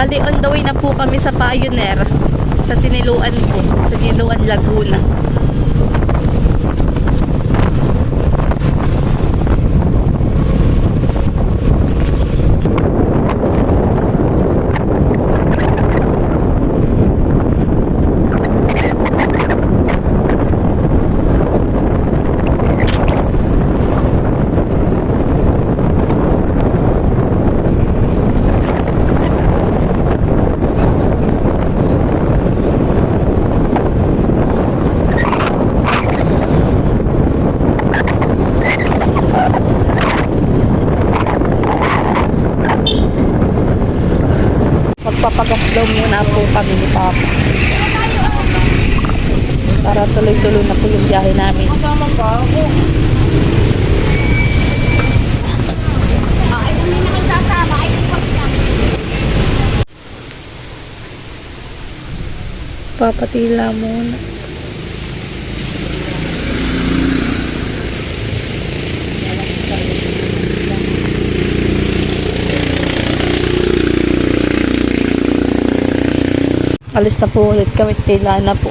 Bali, on the way na po kami sa Pioneer. Sa Siniluan po. Siniluan, Laguna. Magpapagas daw muna po kami ni Papa. Para tuloy-tuloy na po yung biyahe namin. Kasama pa ako. Ay, hindi naman sasama. Ay, ipag lang. Papatila muna. Alis na po ulit kami, tila na po.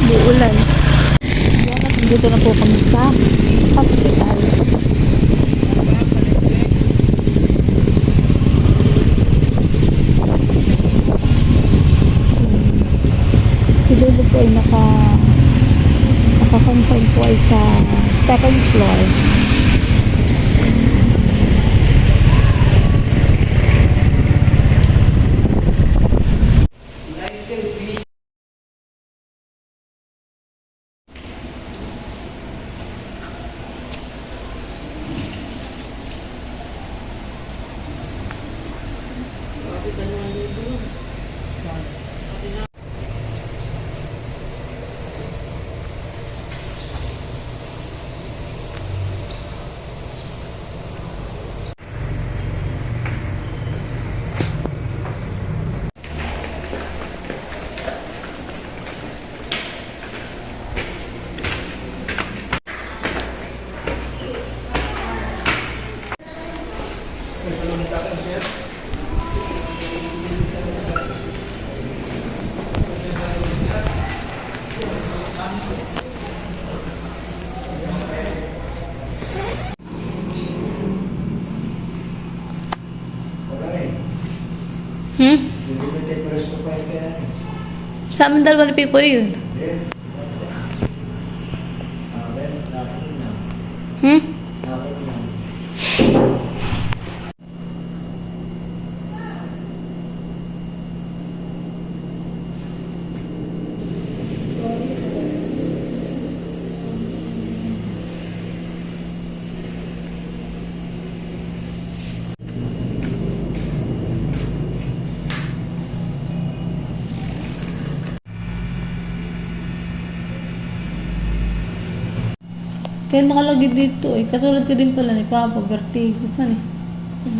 Uulan. Dito na po kami sa hospital. Si Lulu po ay naka-confine po ay sa second floor. Sa amin dalawa ni Pipo yun. Kaya nakalagay dito eh. Katulad ko din pala ni Papa, vertigo pa eh.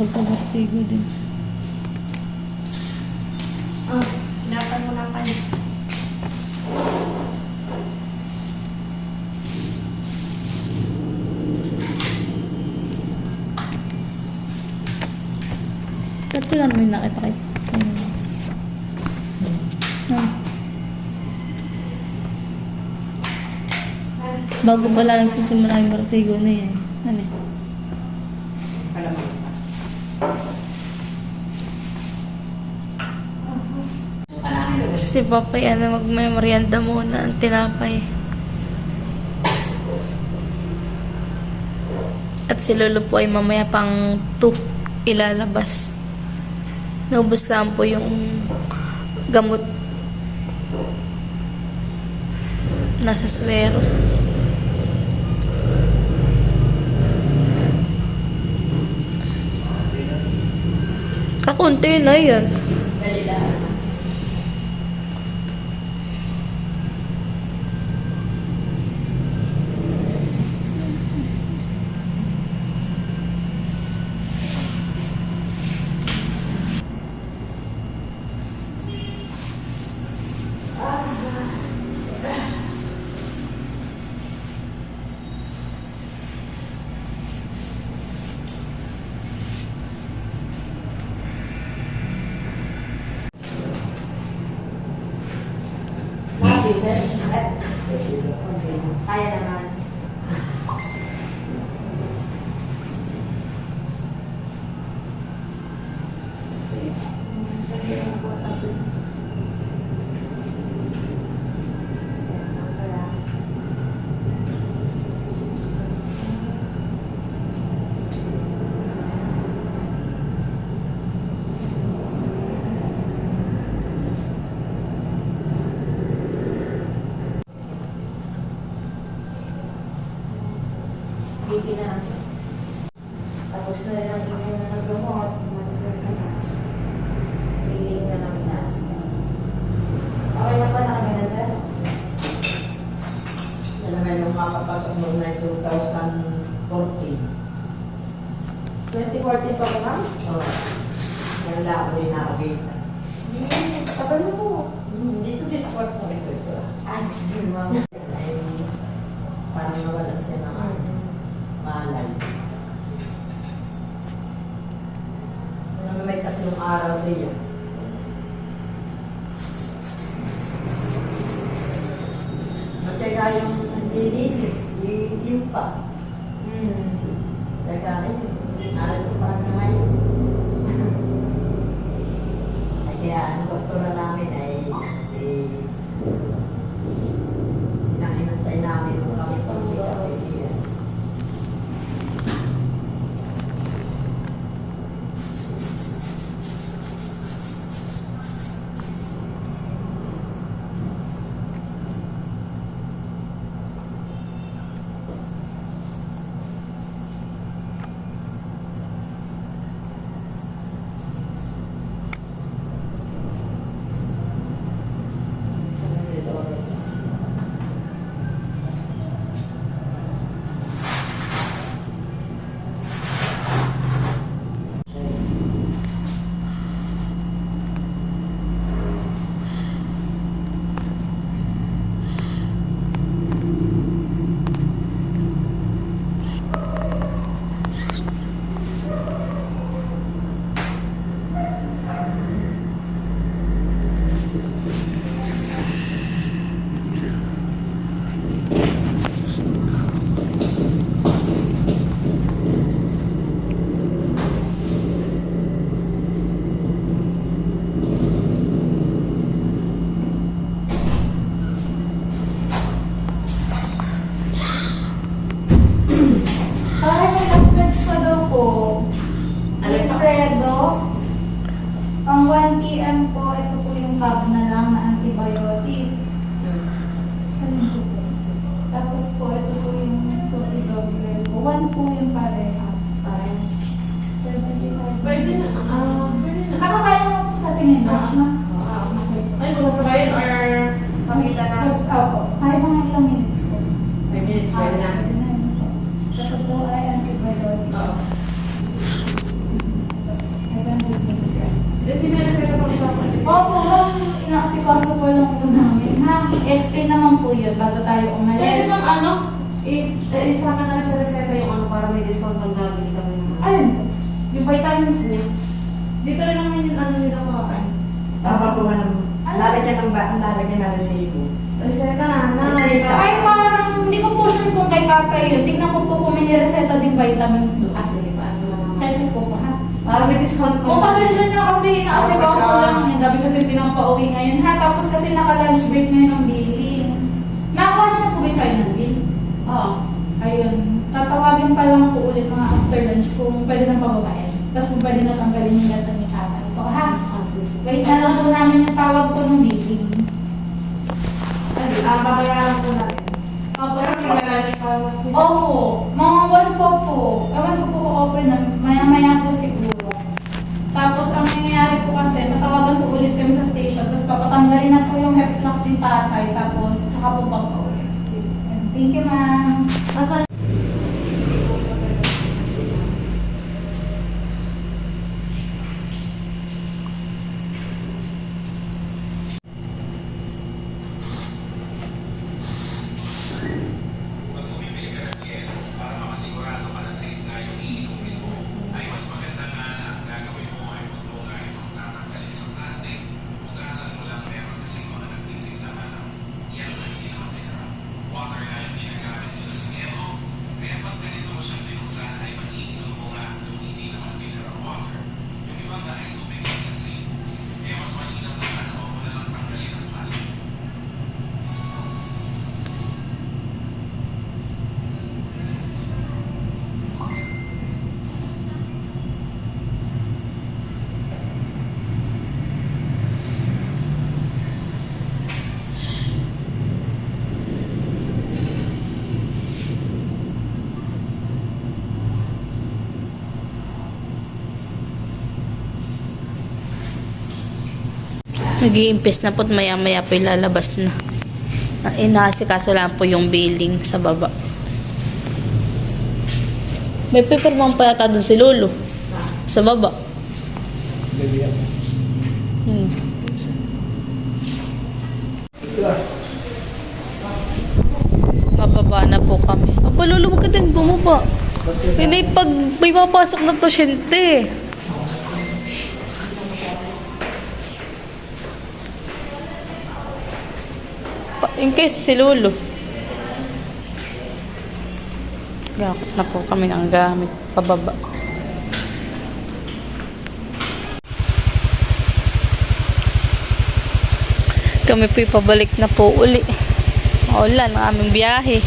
Pagka-vertigo din. Oh, hinapan mo na pa niya. Tatlo lang naman nakita kayo. Bago pala nagsisimula yung vertigo na yan. Ano eh? Kalamang pa. Si Papay, magmemorianda muna ang tinapay. At si Lolo po ay mamaya pang 2 ilalabas. Naubos lang po yung gamot. Nasa swero. Kakunti na yan. Dali lang. Kaya naman. Pilipinas. Tapos na rin ang inyong nag-gamot, umalis na rin na. Piling na lang inaas. Okay na ba na kami na, sir? Alam mo yung makapasok mo na 2014. 2014 pa ba, ma'am? Oo. Wala ako rin nakakita. Tagal mo po. Dito din sa kwarto rin ko ito. Ay, sige, ma'am. Ay, parang nawalan siya ng malay. Ano may 3 araw siya. Matyaga yung nililinis, yung pa. Teka, narito pa na ngayon. Ay, kaya ang doktora namin ay si inahinantay namin kung kami pang siya. Ay, may last meds pa daw po. Alin pa? Alfredo. Pang 1 p.m. po, ito po yung bag na lang na antibiotic. Ano po po? Tapos po, ito po yung clopidogrel po. 1 po yung parehas. Parehas. 75. Pwede na. Pwede na. Kakakain mo sa tingin, Dash, na? Okay. Ay, kung sasabayin or pakita na? Opo. Kahit mga ilang minutes po. 5 minutes, pwede na. Pwede na yun po. Ito po ay antibiotic. Oo. Ay, antibiotic. Hindi mo na sila pang isang Opo, inaasikaso po lang po namin, ha? SP naman po yun bago tayo Pwede umalis. bang ano? Isama na lang sa reseta yung ano para may discount pag nabili kami ng ano. Ayun po. Yung vitamins niya. Dito rin naman yung ano nila kakain. Tama po man ang lalagyan ng resibo. Reseta na, na. Ay, parang hindi ko po sure kung kay tatay yun. Tingnan ko po kung may nireseta din vitamins doon. Sige pa. Check ko po ha. Para may discount Kung pa. pasensya na kasi nakasibaw ko lang. Yung dami kasi pinapauwi ngayon ha. Tapos kasi naka-lunch break ngayon ng billing. Nakakuha na po ba yung final bill? Oo. Ayun. Tatawagin pa lang po ulit mga after lunch kung pwede na pababain. Tapos kung pwede na tanggalin yung data ni tatay. Ito ha. Wait na lang po namin yung tawag po ng billing. Babayaran po natin. Opo, Kasi na-lunch pa mas. Opo, mga 1 po. Ewan ko po kung open na, maya-maya po siguro. Tapos ang nangyayari po kasi, natawagan po ulit kami sa station, tapos papatanggalin na po yung heflock ni tatay, tapos tsaka po pang-pauwi. Thank you, ma'am. Pag bumibili ka ng yelo, para makasigurado ka na safe na yung iinumin mo, ay mas maganda nga na ang gagawin mo ay magluga itong tatanggalin sa plastic. Hugasan mo lang, meron kasi mga nagtitinda ka ng yelo na hindi naman pera. Water nga yung ginagamit nila sa yelo. Kaya pag ganito mo siyang binuksan ay mag-iinom mo nga yung hindi naman mineral water. Yung ibang dahil tubig yan sa clean. Kaya mas mainam na nga na huwag mo na lang tanggalin ang plastic. Nag-iimpis na po't maya-maya po ilalabas na. Inaasikaso lang po yung billing sa baba. May paperman pa yata doon si Lolo. Sa baba. Hmm. Bababa na po kami. Aba, Lolo, huwag ka din bumaba. Hindi, pag may papasok na pasyente. In case si Lolo. Gakot na po kami ng gamit. Pababa. Kami po pabalik na po uli. Maulan ang aming biyahe.